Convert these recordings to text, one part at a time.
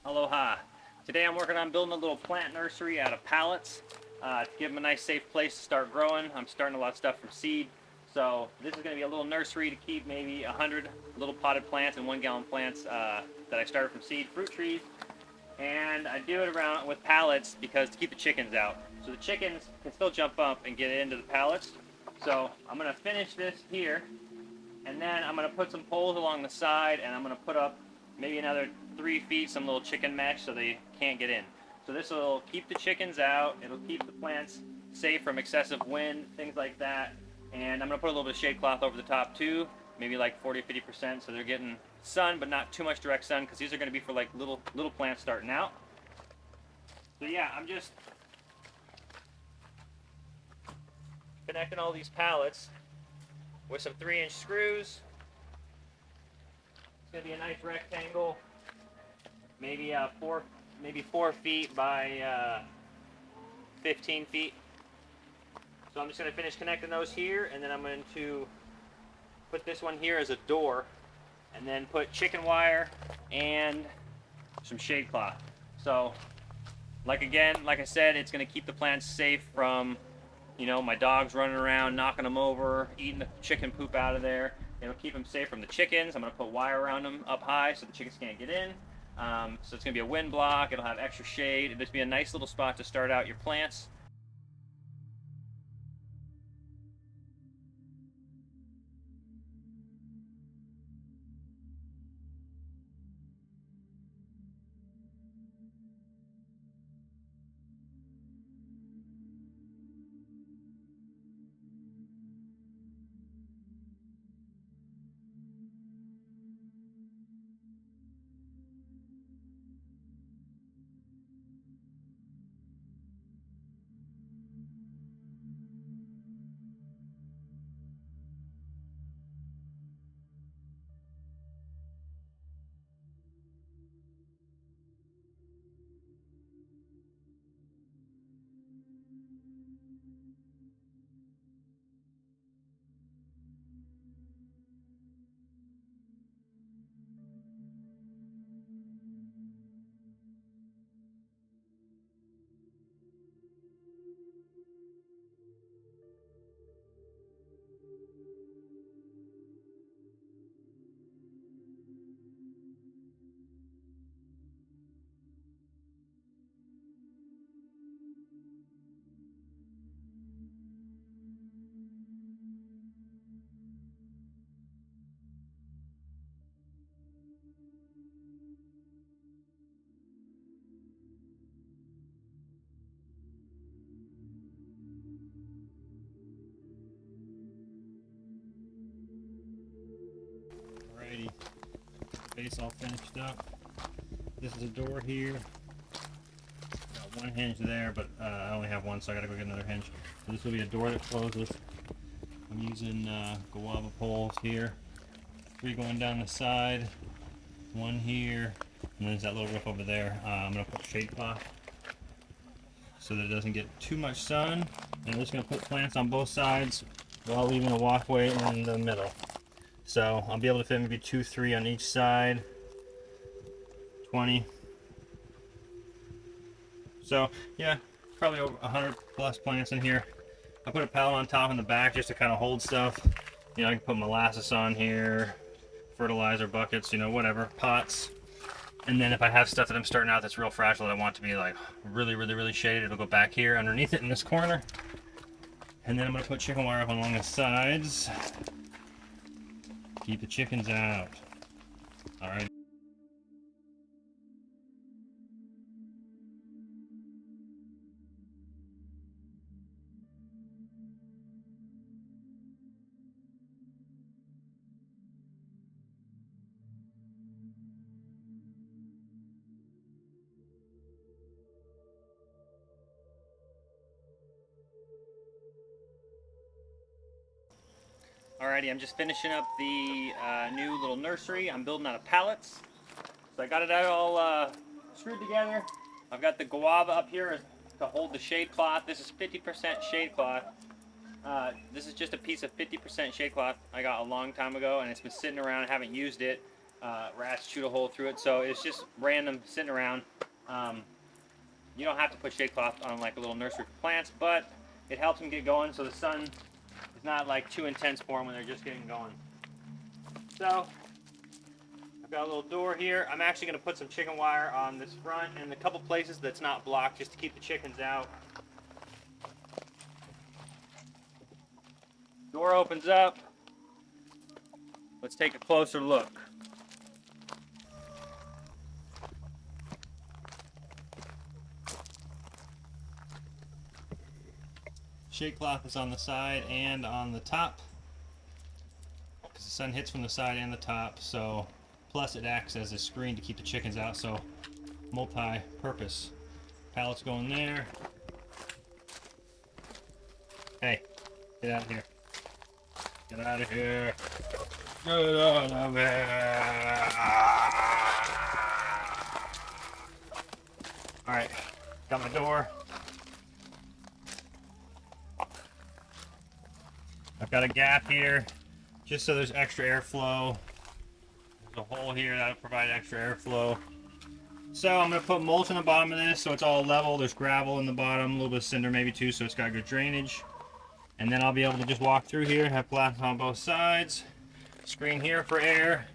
Aloha. Today I'm working on building a little plant nursery out of pallets to give them a nice safe place to start growing. I'm starting a lot of stuff from seed. So this is going to be a little nursery to keep maybe 100 little potted plants and 1-gallon plants that I started from seed, fruit trees. And I do it around with pallets because to keep the chickens out. So the chickens can still jump up and get into the pallets. So I'm going to finish this here, and then I'm going to put some poles along the side, and I'm going to put up maybe another 3 feet, some little chicken mesh so they can't get in. So this will keep the chickens out, it'll keep the plants safe from excessive wind, things like that. And I'm going to put a little bit of shade cloth over the top too, maybe like 40 or 50%, so they're getting sun but not too much direct sun, because these are going to be for like little plants starting out. So yeah, I'm just connecting all these pallets with some 3-inch screws. It's going to be a nice rectangle, maybe 4 feet by 15 feet. So I'm just going to finish connecting those here, and then I'm going to put this one here as a door, and then put chicken wire and some shade cloth. So like I said, it's going to keep the plants safe from, you know, my dogs running around, knocking them over, eating the chicken poop out of there. It'll keep them safe from the chickens. I'm going to put wire around them up high so the chickens can't get in. So it's going to be a wind block. It'll have extra shade. It'll just be a nice little spot to start out your plants. Alrighty, base all finished up. This is a door here. Got one hinge there, but I only have one, so I gotta go get another hinge. So this will be a door that closes. I'm using guava poles here. 3 going down the side, 1 here, and there's that little roof over there. I'm gonna put shade cloth so that it doesn't get too much sun. And I'm just gonna put plants on both sides while leaving a walkway in the middle. So I'll be able to fit maybe 2, 3 on each side. 20. So yeah, probably over 100 plus plants in here. I put a pallet on top and the back just to kind of hold stuff. You know, I can put molasses on here, fertilizer buckets, you know, whatever, pots. And then if I have stuff that I'm starting out that's real fragile that I want to be like really shaded, it'll go back here underneath it in this corner. And then I'm going to put chicken wire up along the sides. Keep the chickens out. Alright. Alrighty, I'm just finishing up the new little nursery. I'm building out of pallets. So I got it all screwed together. I've got the guava up here to hold the shade cloth. This is 50% shade cloth. This is just a piece of 50% shade cloth I got a long time ago, and it's been sitting around. I haven't used it. rats chewed a hole through it. So it's just random sitting around. You don't have to put shade cloth on like a little nursery for plants, but it helps them get going so the sun is not like too intense for them when they're just getting going. So I've got a little door here. I'm actually going to put some chicken wire on this front and a couple places that's not blocked just to keep the chickens out. Door opens up. Let's take a closer look. Shade cloth is on the side and on the top because the sun hits from the side and the top, so plus it acts as a screen to keep the chickens out, so multi-purpose. Pallets going there. Hey, get out of here. Get out of here. Get out of here. Alright, got my door. I've got a gap here just so there's extra airflow. There's a hole here that'll provide extra airflow. So I'm going to put mulch on the bottom of this so it's all level. There's gravel in the bottom, a little bit of cinder maybe too, so it's got good drainage. And then I'll be able to just walk through here, have glass on both sides, screen here for air,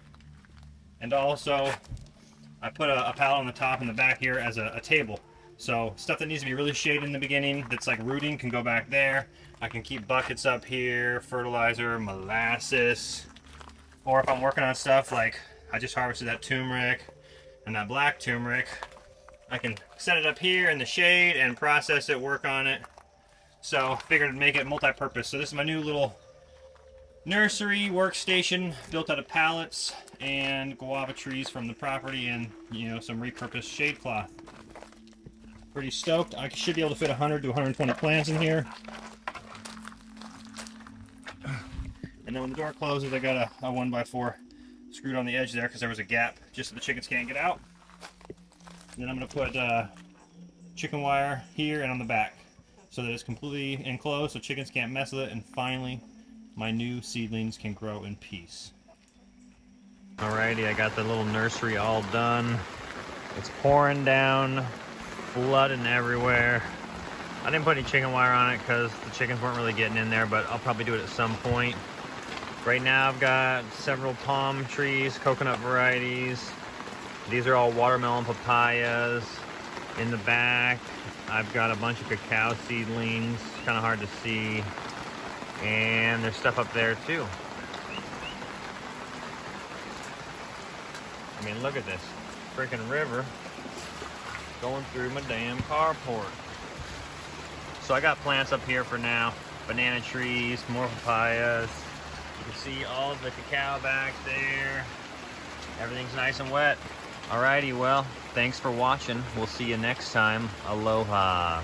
and also I put a pallet on the top and the back here as a table. So stuff that needs to be really shaded in the beginning that's like rooting can go back there. I can keep buckets up here, fertilizer, molasses, or if I'm working on stuff like I just harvested that turmeric and that black turmeric, I can set it up here in the shade and process it, work on it. So I figured to make it multi-purpose. So this is my new little nursery workstation built out of pallets and guava trees from the property and, you know, some repurposed shade cloth. Pretty stoked. I should be able to fit 100 to 120 plants in here. And then when the door closes, I got a 1x4 screwed on the edge there because there was a gap just so the chickens can't get out. And then I'm going to put chicken wire here and on the back so that it's completely enclosed so chickens can't mess with it. And finally, my new seedlings can grow in peace. Alrighty, I got the little nursery all done. It's pouring down, flooding everywhere. I didn't put any chicken wire on it because the chickens weren't really getting in there, but I'll probably do it at some point. Right now I've got several palm trees, coconut varieties. These are all watermelon papayas. In the back, I've got a bunch of cacao seedlings. Kind of hard to see. And there's stuff up there too. I mean, look at this freaking river going through my damn carport. So I got plants up here for now. Banana trees, more papayas. You can see all of the cacao back there. Everything's nice and wet. Alrighty, well, thanks for watching. We'll see you next time. Aloha.